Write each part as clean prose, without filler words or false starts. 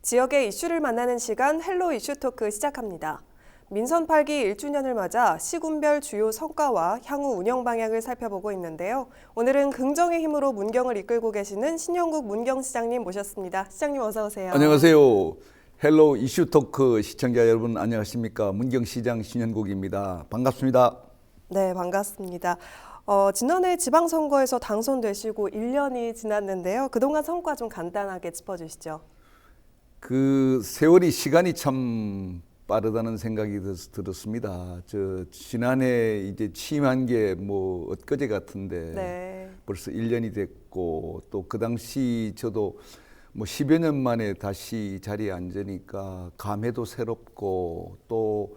지역의 이슈를 만나는 시간 헬로 이슈 토크 시작합니다. 민선 8기 1주년을 맞아 시군별 주요 성과와 향후 운영 방향을 살펴보고 있는데요. 오늘은 긍정의 힘으로 문경을 이끌고 계시는 신영국 문경시장님 모셨습니다. 시장님 어서 오세요. 안녕하세요. 헬로 이슈 토크 시청자 여러분 안녕하십니까. 문경시장 신영국입니다. 반갑습니다. 네, 반갑습니다. 지난해 지방선거에서 당선되시고 1년이 지났는데요. 그동안 성과 좀 간단하게 짚어주시죠. 그 세월이 시간이 참 빠르다는 생각이 들었습니다. 지난해 이제 취임한 게 뭐 엊그제 같은데 네. 벌써 1년이 됐고 또 그 당시 저도 뭐 10여 년 만에 다시 자리에 앉으니까 감회도 새롭고 또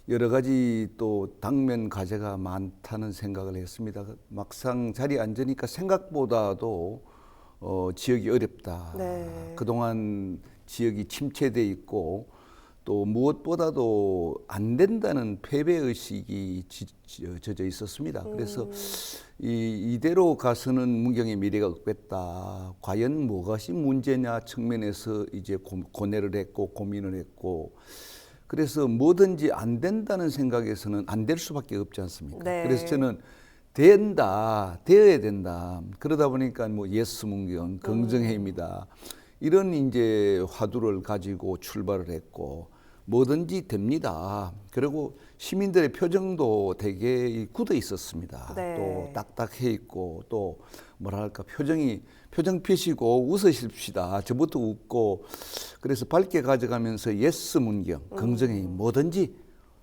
여러 가지 또 당면 과제가 많다는 생각을 했습니다. 막상 자리에 앉으니까 생각보다도 지역이 어렵다. 네. 그동안 지역이 침체돼 있고 또 무엇보다도 안 된다는 패배 의식이 젖어 있었습니다. 그래서 이대로 가서는 문경의 미래가 없겠다. 과연 무엇이 문제냐 측면에서 이제 고뇌를 했고 고민을 했고 그래서 뭐든지 안 된다는 생각에서는 안 될 수밖에 없지 않습니까? 네. 그래서 저는 된다, 되어야 된다. 그러다 보니까 뭐 예스 문경, 긍정해입니다. 이런 이제 화두를 가지고 출발을 했고 뭐든지 됩니다. 그리고 시민들의 표정도 되게 굳어 있었습니다. 네. 또 딱딱해 있고 또 뭐랄까 표정 펴시고 웃으십시다. 저부터 웃고 그래서 밝게 가져가면서 예스 문경, 긍정의 힘 뭐든지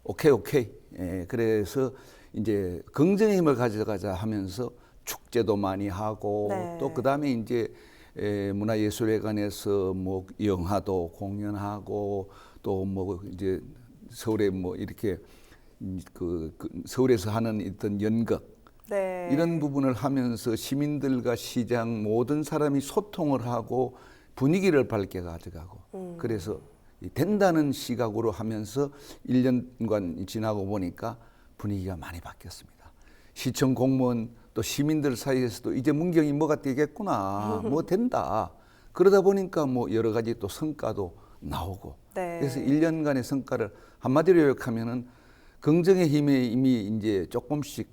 오케이. 예, 그래서 이제 긍정의 힘을 가져가자 하면서 축제도 많이 하고 네. 또 그다음에 이제 문화예술회관에서 뭐 영화도 공연하고 또 뭐 이제 서울에 뭐 이렇게 서울에서 하는 어떤 연극 네. 이런 부분을 하면서 시민들과 시장 모든 사람이 소통을 하고 분위기를 밝게 가져가고 그래서 된다는 시각으로 하면서 1년간 지나고 보니까 분위기가 많이 바뀌었습니다. 시청 공무원 또 시민들 사이에서도 이제 문경이 뭐가 되겠구나, 뭐 된다. 그러다 보니까 뭐 여러 가지 또 성과도 나오고. 네. 그래서 1년간의 성과를 한마디로 요약하면은 긍정의 힘이 이미 이제 조금씩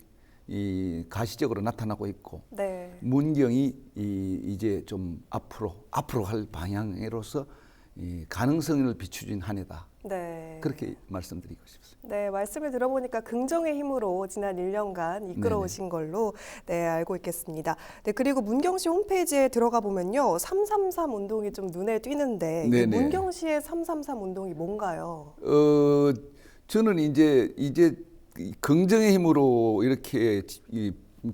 가시적으로 나타나고 있고. 네. 문경이 이제 좀 앞으로 갈 방향으로서 가능성을 비추진 한 해다. 네. 그렇게 말씀드리고 싶습니다. 네, 말씀을 들어보니까 긍정의 힘으로 지난 1년간 이끌어오신 걸로 알고 있겠습니다. 네, 그리고 문경시 홈페이지에 들어가 보면요. 333 운동이 좀 눈에 띄는데 이 네네. 문경시의 333 운동이 뭔가요? 저는 이제 긍정의 힘으로 이렇게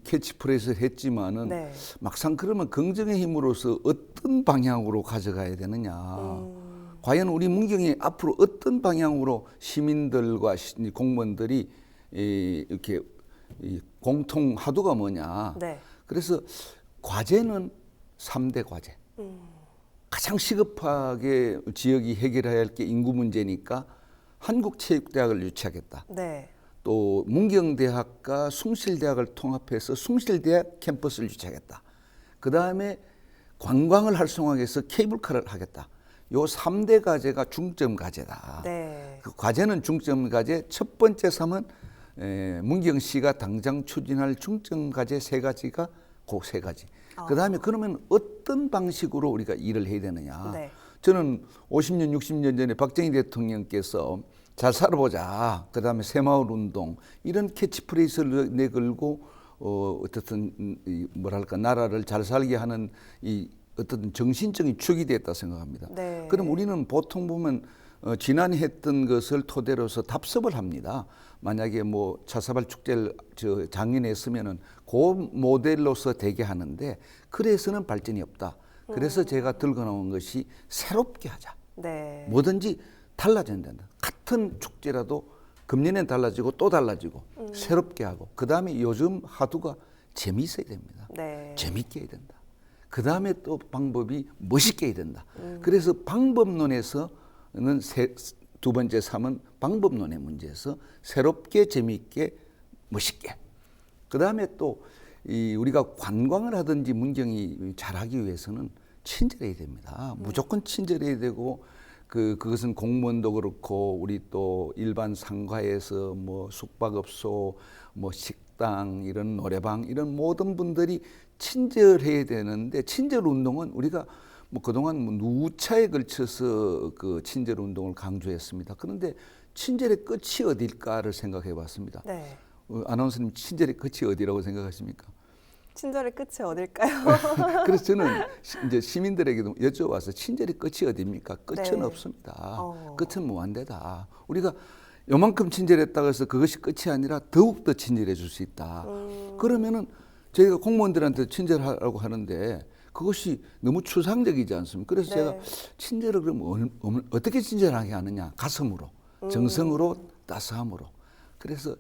캐치프레이즈를 했지만은 네. 막상 그러면 긍정의 힘으로서 어떤 방향으로 가져가야 되느냐. 과연 우리 문경이 앞으로 어떤 방향으로 시민들과 공무원들이 이렇게 공통 화두가 뭐냐. 네. 그래서 과제는 3대 과제. 가장 시급하게 지역이 해결해야 할 게 인구 문제니까 한국체육대학을 유치하겠다. 네. 또 문경대학과 숭실대학을 통합해서 숭실대학 캠퍼스를 유치하겠다. 그다음에 관광을 활성화하기 위해서 케이블카를 하겠다. 요 3대 과제가 중점 과제다. 네. 그 과제는 중점 과제. 첫 번째 삼은 문경시가 당장 추진할 중점 과제 3가지가 그 3가지. 그다음에 그러면 어떤 방식으로 우리가 일을 해야 되느냐. 네. 저는 50년, 60년 전에 박정희 대통령께서 잘 살아보자. 그다음에 새마을 운동 이런 캐치프레이즈를 내걸고 어떻든 뭐랄까 나라를 잘 살게 하는 이 어떤 정신적인 축이 됐다 생각합니다. 네. 그럼 우리는 보통 보면 지난해 했던 것을 토대로서 답습을 합니다. 만약에 뭐 차사발 축제를 작년에 했으면은 그 모델로서 되게 하는데 그래서는 발전이 없다. 그래서 제가 들고 나온 것이 새롭게 하자. 네. 뭐든지 달라져야 된다. 같은 축제라도 금년엔 달라지고 또 달라지고 새롭게 하고 그다음에 요즘 하두가 재미있어야 됩니다. 네. 재밌게 해야 된다. 그다음에 또 방법이 멋있게 해야 된다. 그래서 방법론에서는 두 번째 3은 방법론의 문제에서 새롭게 재미있게 멋있게 그다음에 또 우리가 관광을 하든지 문경이 잘하기 위해서는 친절해야 됩니다. 무조건 친절해야 되고 그것은 공무원도 그렇고 우리 또 일반 상가에서 뭐 숙박업소, 뭐 식당, 이런 노래방 이런 모든 분들이 친절해야 되는데 친절 운동은 우리가 뭐 그동안 뭐 누차에 걸쳐서 그 친절 운동을 강조했습니다. 그런데 친절의 끝이 어딜까를 생각해 봤습니다. 네. 아나운서님 친절의 끝이 어디라고 생각하십니까? 친절의 끝이 어딜까요? 그래서 저는 이제 시민들에게도 여쭤봐서 친절의 끝이 어디입니까? 끝은 네. 없습니다. 어. 끝은 무한대다. 우리가 요만큼 친절했다고 해서 그것이 끝이 아니라 더욱더 친절해 줄 수 있다. 그러면은 저희가 공무원들한테 친절하라고 하는데 그것이 너무 추상적이지 않습니까? 그래서 네. 제가 친절을 그럼 어떻게 친절하게 하느냐? 가슴으로, 정성으로, 따스함으로. 그래서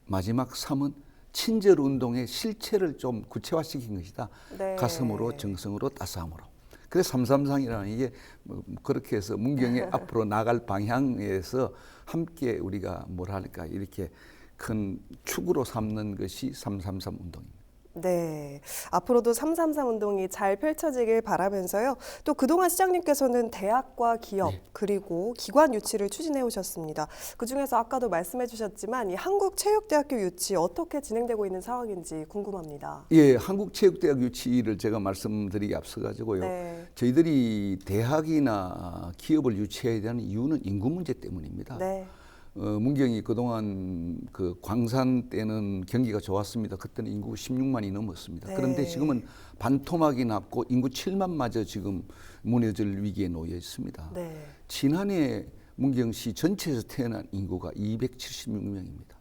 마지막 3은 친절 운동의 실체를 좀 구체화시킨 것이다. 네. 가슴으로, 정성으로, 따스함으로. 그래서 삼삼상이라는 이게 뭐 그렇게 해서 문경의 앞으로 나갈 방향에서 함께 우리가 뭐랄까 이렇게 큰 축으로 삼는 것이 333 운동입니다. 네, 앞으로도 333 운동이 잘 펼쳐지길 바라면서요. 또 그동안 시장님께서는 대학과 기업 그리고 기관 유치를 추진해 오셨습니다. 그중에서 아까도 말씀해 주셨지만 이 한국체육대학교 유치 어떻게 진행되고 있는 상황인지 궁금합니다. 예, 한국체육대학 유치를 제가 말씀드리기 앞서 가지고요. 네. 저희들이 대학이나 기업을 유치해야 되는 이유는 인구 문제 때문입니다. 네. 문경이 그동안 그 광산 때는 경기가 좋았습니다. 그때는 인구가 16만이 넘었습니다. 네. 그런데 지금은 반토막이 났고 인구 7만마저 지금 무너질 위기에 놓여 있습니다. 네. 지난해 문경시 전체에서 태어난 인구가 276명입니다.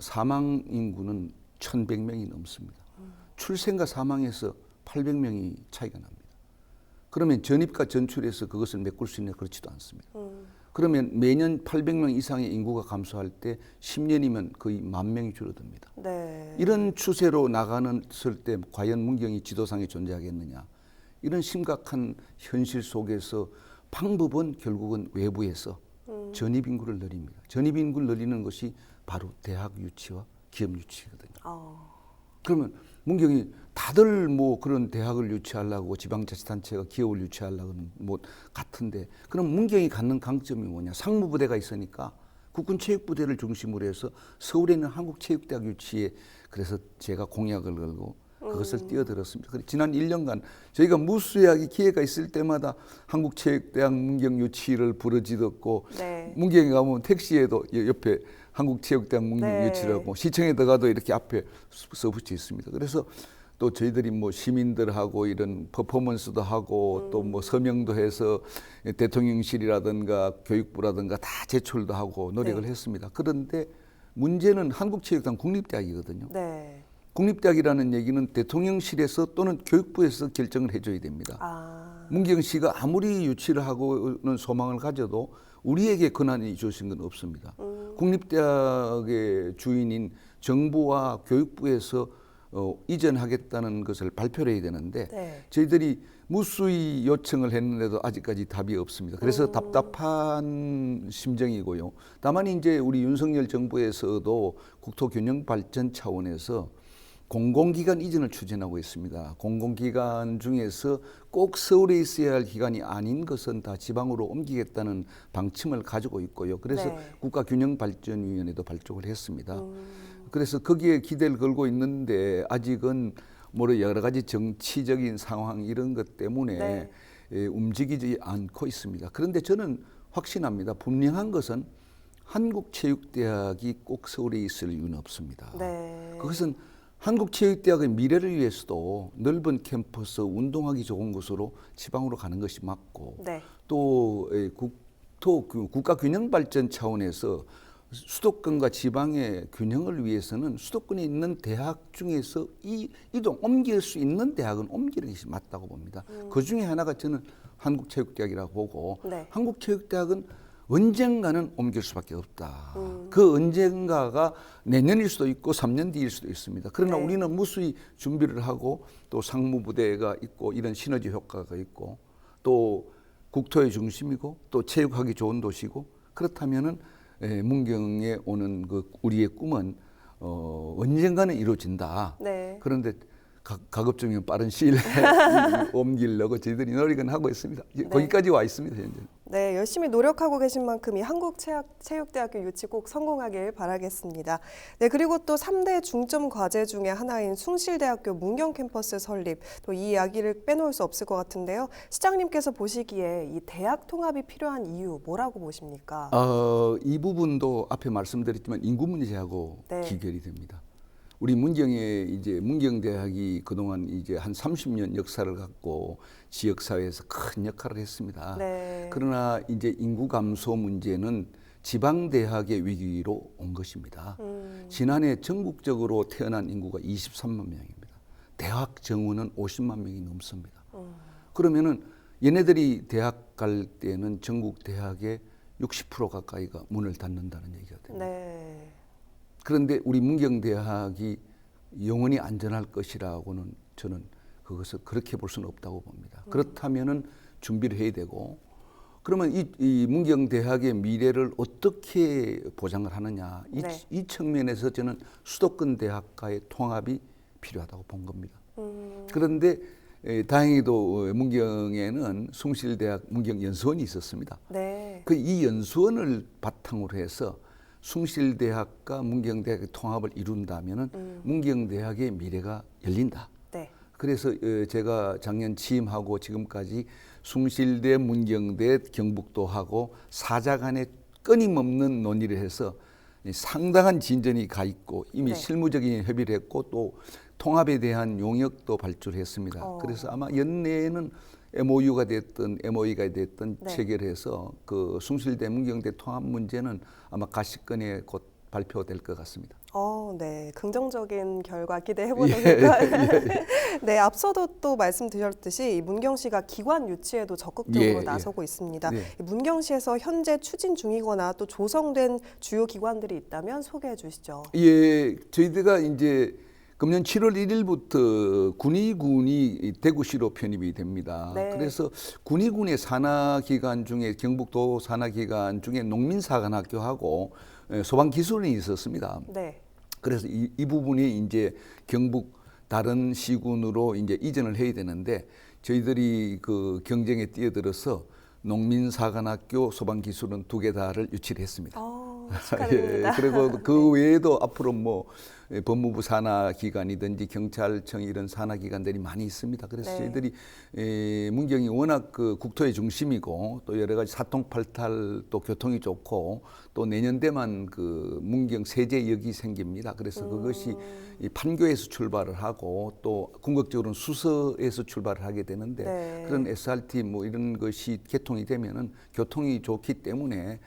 사망 인구는 1,100명이 넘습니다. 출생과 사망에서 800명이 차이가 납니다. 그러면 전입과 전출해서 그것을 메꿀 수 있냐? 그렇지도 않습니다. 그러면 매년 800명 이상의 인구가 감소할 때 10년이면 거의 10,000명이 줄어듭니다. 네. 이런 추세로 나가는을 때 과연 문경이 지도상에 존재하겠느냐? 이런 심각한 현실 속에서 방법은 결국은 외부에서 전입 인구를 늘립니다. 전입 인구를 늘리는 것이 바로 대학 유치와 기업 유치거든요. 그러면 문경이 다들 뭐 그런 대학을 유치하려고 지방자치단체가 기업을 유치하려고는 뭐 같은데 그럼 문경이 갖는 강점이 뭐냐? 상무부대가 있으니까 국군체육부대를 중심으로 해서 서울에 있는 한국체육대학 유치에 그래서 제가 공약을 걸고 그것을 뛰어들었습니다. 그래서 지난 1년간 저희가 무수하게 기회가 있을 때마다 한국체육대학 문경 유치를 부르짖었고 네. 문경에 가면 택시에도 옆에 한국체육대학 문경 네. 유치라고 시청에 들어가도 이렇게 앞에 써붙여 있습니다. 그래서 또 저희들이 뭐 시민들하고 이런 퍼포먼스도 하고 또 뭐 서명도 해서 대통령실이라든가 교육부라든가 다 제출도 하고 노력을 네. 했습니다. 그런데 문제는 한국체육대학 국립대학이거든요. 네. 국립대학이라는 얘기는 대통령실에서 또는 교육부에서 결정을 해줘야 됩니다. 문경시가 아무리 유치를 하고는 소망을 가져도 우리에게 권한이 주신 건 없습니다. 국립대학의 주인인 정부와 교육부에서 이전하겠다는 것을 발표를 해야 되는데 네. 저희들이 무수히 요청을 했는데도 아직까지 답이 없습니다. 그래서 답답한 심정이고요. 다만 이제 우리 윤석열 정부에서도 국토균형 발전 차원에서 공공기관 이전을 추진하고 있습니다. 공공기관 중에서 꼭 서울에 있어야 할 기관이 아닌 것은 다 지방으로 옮기겠다는 방침을 가지고 있고요. 그래서 네. 국가균형발전위원회도 발족을 했습니다. 그래서 거기에 기대를 걸고 있는데 아직은 뭐 여러 가지 정치적인 상황 이런 것 때문에 네. 움직이지 않고 있습니다. 그런데 저는 확신합니다. 분명한 것은 한국체육대학이 꼭 서울에 있을 이유는 없습니다. 네. 그것은 한국체육대학의 미래를 위해서도 넓은 캠퍼스, 운동하기 좋은 곳으로 지방으로 가는 것이 맞고 네. 또 국가균형발전 차원에서 수도권과 지방의 균형을 위해서는 수도권에 있는 대학 중에서 옮길 수 있는 대학은 옮기는 것이 맞다고 봅니다. 그 중에 하나가 저는 한국체육대학이라고 보고 네. 한국체육대학은 언젠가는 옮길 수밖에 없다. 그 언젠가가 내년일 수도 있고 3년 뒤일 수도 있습니다. 그러나 네. 우리는 무수히 준비를 하고 또 상무부대가 있고 이런 시너지 효과가 있고 또 국토의 중심이고 또 체육하기 좋은 도시고 그렇다면은 문경에 오는 그 우리의 꿈은 언젠가는 이루어진다. 네. 그런데 가급적이면 빠른 시일 내에 옮기려고 저희들이 노력은 하고 있습니다. 거기까지 와 있습니다, 현재. 네, 열심히 노력하고 계신 만큼 이 한국체육대학교 유치 꼭 성공하길 바라겠습니다. 네, 그리고 또 3대 중점 과제 중에 하나인 숭실대학교 문경 캠퍼스 설립, 또 이 이야기를 빼놓을 수 없을 것 같은데요. 시장님께서 보시기에 이 대학 통합이 필요한 이유 뭐라고 보십니까? 이 부분도 앞에 말씀드렸지만 인구 문제하고 네. 기결이 됩니다. 우리 문경에 이제 문경대학이 그동안 이제 한 30년 역사를 갖고 지역 사회에서 큰 역할을 했습니다. 네. 그러나 이제 인구 감소 문제는 지방 대학의 위기로 온 것입니다. 지난해 전국적으로 태어난 인구가 23만 명입니다. 대학 정원은 50만 명이 넘습니다. 그러면은 얘네들이 대학 갈 때는 전국 대학의 60% 가까이가 문을 닫는다는 얘기가 됩니다. 네. 그런데 우리 문경대학이 영원히 안전할 것이라고는 저는 그것을 그렇게 볼 수는 없다고 봅니다. 그렇다면은 준비를 해야 되고, 그러면 이 문경대학의 미래를 어떻게 보장을 하느냐, 네. 이 측면에서 저는 수도권 대학과의 통합이 필요하다고 본 겁니다. 그런데 다행히도 문경에는 숭실대학 문경연수원이 있었습니다. 네. 그 이 연수원을 바탕으로 해서 숭실대학과 문경대학의 통합을 이룬다면은 문경대학의 미래가 열린다. 네. 그래서 제가 작년 취임하고 지금까지 숭실대, 문경대, 경북도하고 사자 간에 끊임없는 논의를 해서 상당한 진전이 가 있고 이미 네. 실무적인 협의를 했고 또 통합에 대한 용역도 발주했습니다. 그래서 아마 연내에는 MOU가 됐든 MOE가 됐든 네. 체결해서 그 숭실대 문경대 통합 문제는 아마 가시권에 곧 발표될 것 같습니다. 네, 긍정적인 결과 기대해 보도록 네, 앞서도 또 말씀드렸듯이 이 문경시가 기관 유치에도 적극적으로 나서고 있습니다. 네. 이 문경시에서 현재 추진 중이거나 또 조성된 주요 기관들이 있다면 소개해 주시죠. 예, 저희들가 이제 금년 7월 1일부터 군의군이 대구시로 편입이 됩니다. 네. 그래서 군의군의 산하기관 중에 경북도 산하기관 중에 농민사관학교하고 소방기술원이 있었습니다. 네. 그래서 이 부분이 이제 경북 다른 시군으로 이제 이전을 해야 되는데 저희들이 그 경쟁에 뛰어들어서 농민사관학교, 소방기술원 2개 다를 유치를 했습니다. 축하드립니다. 그리고 그 외에도 앞으로 뭐 법무부 산하기관이든지 경찰청 이런 산하기관들이 많이 있습니다. 그래서 네. 저희들이 문경이 워낙 그 국토의 중심이고 또 여러 가지 사통팔탈 또 교통이 좋고 또 내년 되면 그 문경 세제역이 생깁니다. 그래서 그것이 이 판교에서 출발을 하고 또 궁극적으로는 수서에서 출발을 하게 되는데 네. 그런 SRT 뭐 이런 것이 개통이 되면은 교통이 좋기 때문에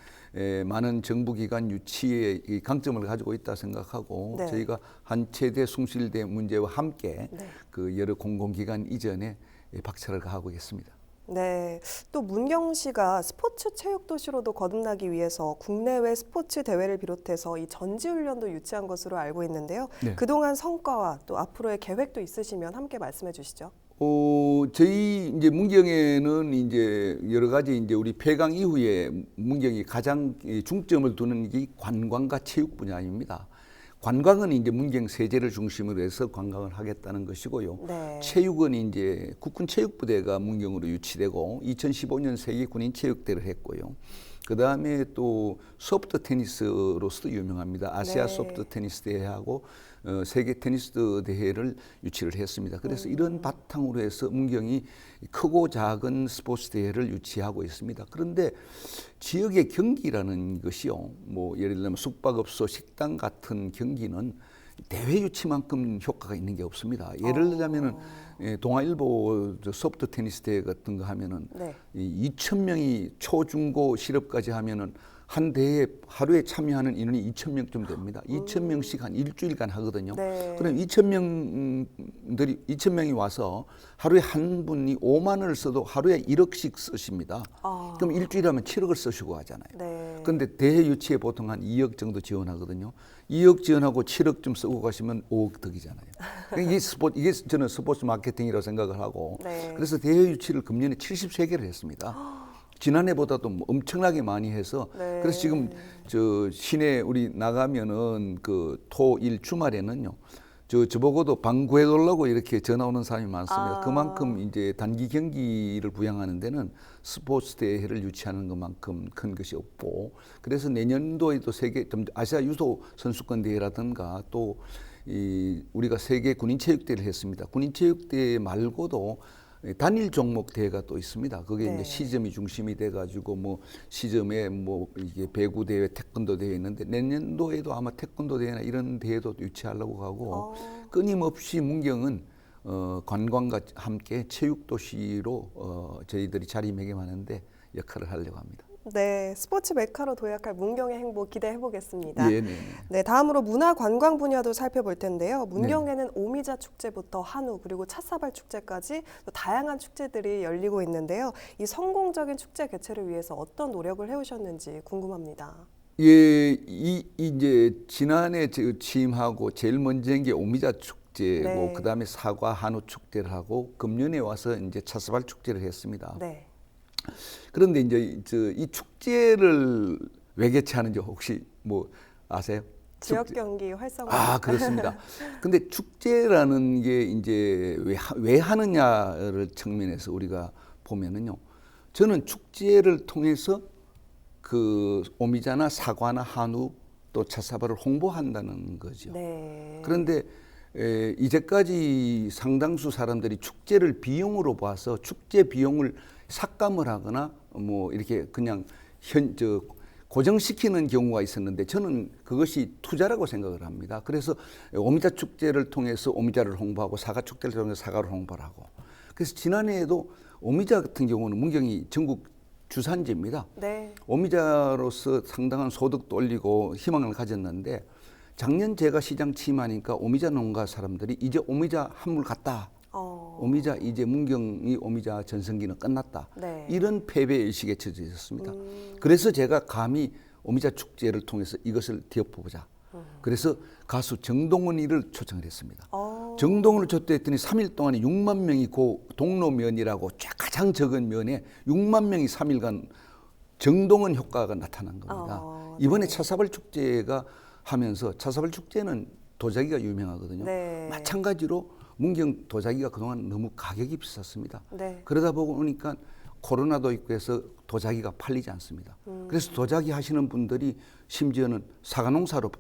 많은 정부기관 유치의 이 강점을 가지고 있다 생각하고 네. 저희가 한 최대 숭실대 문제와 함께 네. 그 여러 공공기관 이전에 박차를 가하고 있습니다. 네, 또 문경시가 스포츠 체육 도시로도 거듭나기 위해서 국내외 스포츠 대회를 비롯해서 이 전지훈련도 유치한 것으로 알고 있는데요. 네. 그동안 성과와 또 앞으로의 계획도 있으시면 함께 말씀해 주시죠. 저희 이제 문경에는 이제 여러 가지 이제 우리 폐강 이후에 문경이 가장 중점을 두는 게 관광과 체육 분야입니다. 관광은 이제 문경 세제를 중심으로 해서 관광을 하겠다는 것이고요. 네. 체육은 이제 국군 체육부대가 문경으로 유치되고 2015년 세계 군인 체육대를 했고요. 그 다음에 또 소프트 테니스로서도 유명합니다. 아시아 네. 소프트 테니스 대회하고 세계 테니스 대회를 유치를 했습니다. 그래서 이런 바탕으로 해서 문경이 크고 작은 스포츠 대회를 유치하고 있습니다. 그런데 지역의 경기라는 것이요, 뭐 예를 들면 숙박업소, 식당 같은 경기는 대회 유치만큼 효과가 있는 게 없습니다. 예를 들자면은 동아일보 소프트 테니스 대회 같은 거 하면은 네. 2,000명이 초중고 실업까지 하면은 한 대회에 하루에 참여하는 인원이 2,000명쯤 됩니다. 2,000명씩 한 일주일간 하거든요. 네. 그럼 2,000명이 와서 하루에 한 분이 5만 원을 써도 하루에 1억씩 쓰십니다. 그럼 일주일에 하면 7억을 쓰시고 하잖아요. 네. 그런데 대회 유치에 보통 한 2억 정도 지원하거든요. 2억 지원하고 7억 좀 쓰고 가시면 5억 덕이잖아요. 이게 저는 스포츠 마케팅이라고 생각을 하고 네. 그래서 대회 유치를 금년에 73개를 했습니다. 지난해보다도 엄청나게 많이 해서 네. 그래서 지금 저 시내 우리 나가면은 그 토 일 주말에는요 저보고도 방구해달라고 이렇게 전화 오는 사람이 많습니다. 아. 그만큼 이제 단기 경기를 부양하는 데는 스포츠 대회를 유치하는 것만큼 큰 것이 없고, 그래서 내년도에도 아시아 유소 선수권 대회라든가 또 우리가 세계 군인체육대회를 했습니다. 군인체육대회 말고도 단일 종목 대회가 또 있습니다. 그게 네. 이제 시점이 중심이 돼가지고 뭐 시점에 뭐 이게 배구 대회, 태권도 대회 있는데 내년도에도 아마 태권도 대회나 이런 대회도 유치하려고 하고 끊임없이 문경은 관광과 함께 체육 도시로 저희들이 자리매김하는데 역할을 하려고 합니다. 네, 스포츠 메카로 도약할 문경의 행보 기대해 보겠습니다. 예, 네. 네, 다음으로 문화관광 분야도 살펴볼 텐데요. 문경에는 오미자 축제부터 한우 그리고 찻사발 축제까지 또 다양한 축제들이 열리고 있는데요. 이 성공적인 축제 개최를 위해서 어떤 노력을 해오셨는지 궁금합니다. 예, 이제 지난해 취임하고 제일 먼저 한 게 오미자 축제고 네. 그다음에 사과 한우 축제를 하고 금년에 와서 이제 찻사발 축제를 했습니다. 네. 그런데 이제 이 축제를 왜 개최하는지 혹시 뭐 아세요? 지역 경기 활성화. 아, 그렇습니다. 근데 축제라는 게 이제 왜 하느냐를 측면에서 우리가 보면은요. 저는 축제를 통해서 그 오미자나 사과나 한우 또 찻사발을 홍보한다는 거죠. 네. 그런데 이제까지 상당수 사람들이 축제를 비용으로 봐서 축제 비용을 삭감을 하거나 뭐 이렇게 그냥 고정시키는 경우가 있었는데 저는 그것이 투자라고 생각을 합니다. 그래서 오미자 축제를 통해서 오미자를 홍보하고 사과 축제를 통해서 사과를 홍보를 하고, 그래서 지난해에도 오미자 같은 경우는 문경이 전국 주산지입니다. 네. 오미자로서 상당한 소득도 올리고 희망을 가졌는데 작년 제가 시장 취임하니까 오미자 농가 사람들이 이제 오미자 한물 갔다. 오미자 이제 문경이 오미자 전성기는 끝났다. 네. 이런 패배 의식에 처져 있었습니다. 그래서 제가 감히 오미자 축제를 통해서 이것을 뒤엎어보자. 그래서 가수 정동원이를 초청을 했습니다. 정동원을 초대했더니 3일 동안에 6만 명이 동로면이라고 가장 적은 면에 6만 명이 3일간 정동원 효과가 나타난 겁니다. 이번에 찻사발 축제가 하면서 찻사발 축제는 도자기가 유명하거든요. 네. 마찬가지로 문경 도자기가 그동안 너무 가격이 비쌌습니다. 네. 그러다 보니까 코로나도 있고 해서 도자기가 팔리지 않습니다. 그래서 도자기 하시는 분들이 심지어는 사과농사로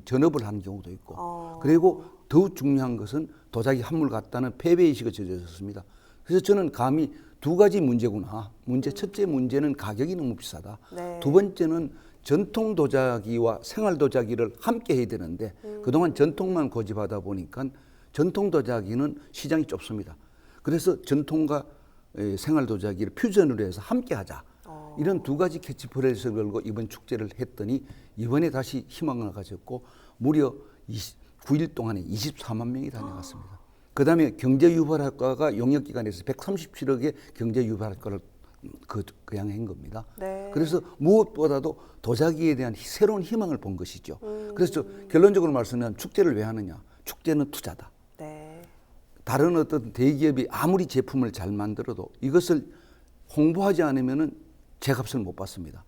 전업을 하는 경우도 있고, 그리고 더욱 중요한 것은 도자기 한물 같다는 패배의식에 젖어졌습니다. 그래서 저는 감히 두 가지 문제구나. 첫째 문제는 가격이 너무 비싸다. 네. 두 번째는 전통 도자기와 생활 도자기를 함께 해야 되는데 그동안 전통만 고집하다 보니까 전통 도자기는 시장이 좁습니다. 그래서 전통과 생활 도자기를 퓨전으로 해서 함께 하자. 이런 두 가지 캐치프레이즈를 걸고 이번 축제를 했더니 이번에 다시 희망을 가졌고 무려 9일 동안에 24만 명이 다녀갔습니다. 그다음에 경제유발학과가 용역기관에서 137억의 경제유발학과를 그양한 겁니다. 네. 그래서 무엇보다도 도자기에 대한 새로운 희망을 본 것이죠. 그래서 결론적으로 말씀하면 축제를 왜 하느냐? 축제는 투자다. 네. 다른 어떤 대기업이 아무리 제품을 잘 만들어도 이것을 홍보하지 않으면은 제값을 못 받습니다.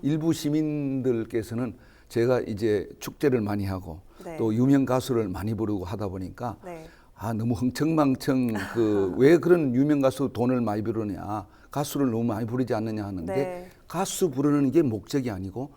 일부 시민들께서는 제가 이제 축제를 많이 하고 네. 또 유명 가수를 많이 부르고 하다 보니까 네. 너무 흥청망청 왜 그런 유명 가수 돈을 많이 부르냐, 가수를 너무 많이 부르지 않느냐 하는데 네. 가수 부르는 게 목적이 아니고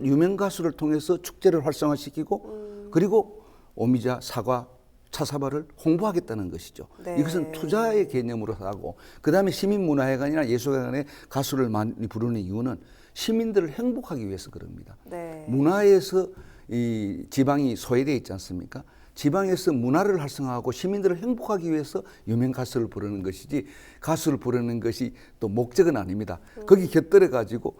유명 가수를 통해서 축제를 활성화시키고 그리고 오미자, 사과, 찻사발을 홍보하겠다는 것이죠. 네. 이것은 투자의 개념으로 하고, 그다음에 시민문화회관이나 예술회관에 가수를 많이 부르는 이유는 시민들을 행복하기 위해서 그럽니다. 네. 문화에서 이 지방이 소외되어 있지 않습니까? 지방에서 문화를 활성화하고 시민들을 행복하기 위해서 유명 가수를 부르는 것이지 가수를 부르는 것이 또 목적은 아닙니다. 거기 곁들여 가지고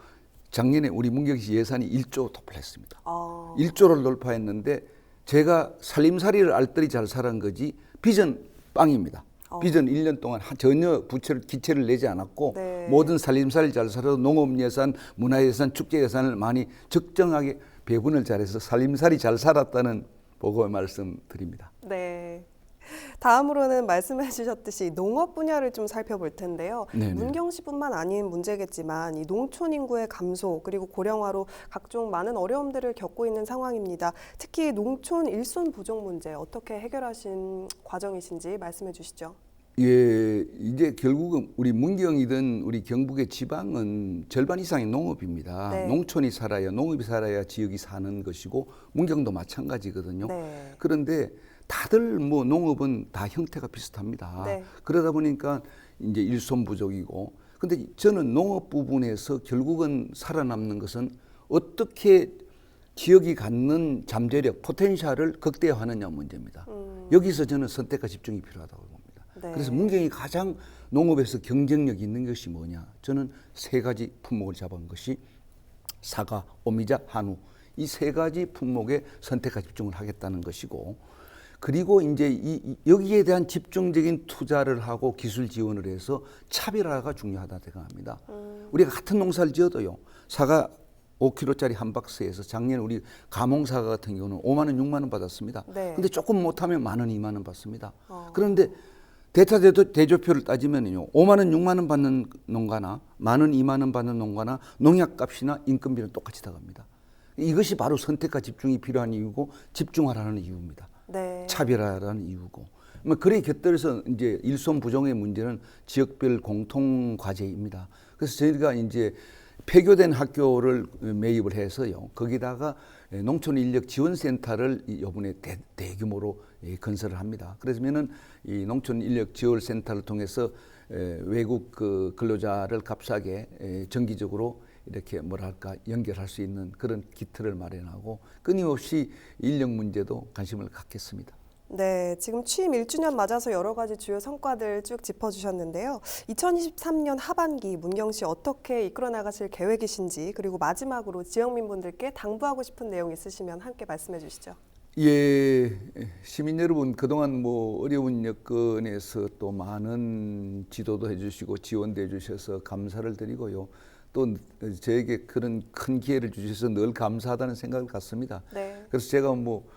작년에 우리 문경시 예산이 1조 돌파했습니다. 1조를 돌파했는데 제가 살림살이를 알뜰히 잘 살은 거지 빚은 빵입니다. 빚은 1년 동안 전혀 기체를 내지 않았고 네. 모든 살림살이 잘 살아도 농업예산, 문화예산, 축제예산을 많이 적정하게 배분을 잘해서 살림살이 잘 살았다는 보고 말씀드립니다. 네. 다음으로는 말씀해 주셨듯이 농업 분야를 좀 살펴볼 텐데요. 네네. 문경시뿐만 아닌 문제겠지만 이 농촌 인구의 감소 그리고 고령화로 각종 많은 어려움들을 겪고 있는 상황입니다. 특히 농촌 일손 부족 문제 어떻게 해결하신 과정이신지 말씀해 주시죠. 예, 이제 결국은 우리 문경이든 우리 경북의 지방은 절반 이상이 농업입니다. 네. 농촌이 살아야, 농업이 살아야 지역이 사는 것이고 문경도 마찬가지거든요. 네. 그런데 다들 뭐 농업은 다 형태가 비슷합니다. 네. 그러다 보니까 이제 일손 부족이고, 근데 저는 농업 부분에서 결국은 살아남는 것은 어떻게 지역이 갖는 잠재력, 포텐셜을 극대화하느냐 문제입니다. 여기서 저는 선택과 집중이 필요하다고 봅니다. 네. 그래서 문경이 가장 농업에서 경쟁력 있는 것이 뭐냐? 저는 세 가지 품목을 잡은 것이 사과, 오미자, 한우. 이 세 가지 품목에 선택과 집중을 하겠다는 것이고, 그리고 이제 여기에 대한 집중적인 투자를 하고 기술 지원을 해서 차별화가 중요하다 생각합니다. 우리가 같은 농사를 지어도요, 사과 5kg짜리 한 박스에서 작년에 우리 가몽사과 같은 경우는 5만 원, 6만 원 받았습니다. 네. 근데 조금 못하면 1만 원, 2만 원 받습니다. 그런데 대조표를 따지면요, 5만 원, 6만 원 받는 농가나 1만 원, 2만 원 받는 농가나 농약값이나 인건비는 똑같이 나갑니다. 이것이 바로 선택과 집중이 필요한 이유고 집중하라는 이유입니다. 네. 차별화라는 이유고. 그래 곁들여서 이제 일손 부족의 문제는 지역별 공통 과제입니다. 그래서 저희가 이제 폐교된 학교를 매입을 해서요, 거기다가 농촌 인력 지원센터를 이번에 대규모로 건설을 합니다. 그러면은 이 농촌 인력 지원 센터를 통해서 외국 그 근로자를 값싸게 정기적으로 이렇게 뭐랄까 연결할 수 있는 그런 기틀을 마련하고 끊임없이 인력 문제도 관심을 갖겠습니다. 네, 지금 취임 1주년 맞아서 여러 가지 주요 성과들 쭉 짚어주셨는데요. 2023년 하반기 문경시 어떻게 이끌어 나가실 계획이신지, 그리고 마지막으로 지역민분들께 당부하고 싶은 내용 있으시면 함께 말씀해 주시죠. 예, 시민 여러분, 그동안 뭐 어려운 여건에서 또 많은 지도도 해주시고 지원도 해주셔서 감사를 드리고요. 또 저에게 그런 큰 기회를 주셔서 늘 감사하다는 생각을 갖습니다. 네. 그래서 제가 뭐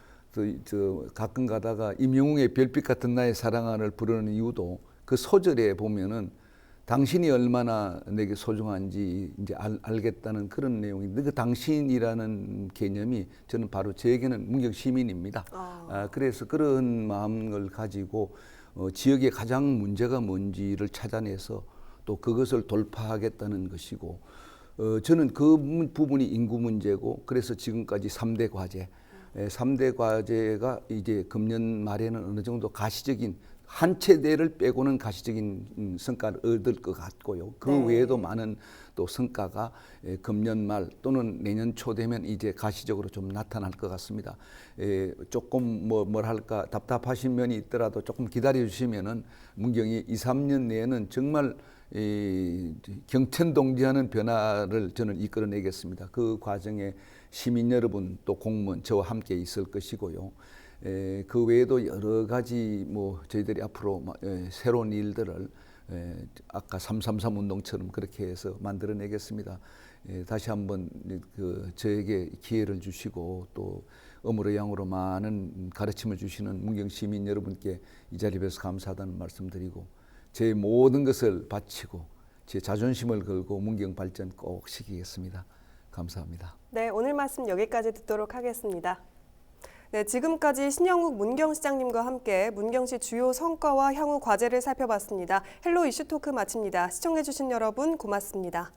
가끔 가다가 임영웅의 별빛 같은 나의 사랑아를 부르는 이유도 그 소절에 보면은 당신이 얼마나 내게 소중한지 이제 알겠다는 그런 내용인데, 그 당신이라는 개념이 저는 바로 저에게는 문경 시민입니다. 그래서 그런 마음을 가지고 지역의 가장 문제가 뭔지를 찾아내서 또 그것을 돌파하겠다는 것이고, 저는 그 부분이 인구 문제고, 그래서 지금까지 3대 과제, 3대 과제가 이제 금년 말에는 어느 정도 가시적인 한 체대를 빼고는 가시적인 성과를 얻을 것 같고요. 그 네. 외에도 많은 또 성과가 금년 말 또는 내년 초 되면 이제 가시적으로 좀 나타날 것 같습니다. 조금 뭐랄까 답답하신 면이 있더라도 조금 기다려 주시면은 문경이 2, 3년 내에는 정말 경천동지하는 변화를 저는 이끌어내겠습니다. 그 과정에 시민 여러분 또 공무원 저와 함께 있을 것이고요. 그 외에도 여러 가지 뭐 저희들이 앞으로 새로운 일들을 아까 333 운동처럼 그렇게 해서 만들어내겠습니다. 다시 한번 저에게 기회를 주시고 또 어무로 양으로 많은 가르침을 주시는 문경 시민 여러분께 이 자리에 뵈서 감사하다는 말씀드리고, 제 모든 것을 바치고 제 자존심을 걸고 문경 발전 꼭 시키겠습니다. 감사합니다. 네, 오늘 말씀 여기까지 듣도록 하겠습니다. 네, 지금까지 신영욱 문경시장님과 함께 문경시 주요 성과와 향후 과제를 살펴봤습니다. 헬로 이슈 토크 마칩니다. 시청해주신 여러분 고맙습니다.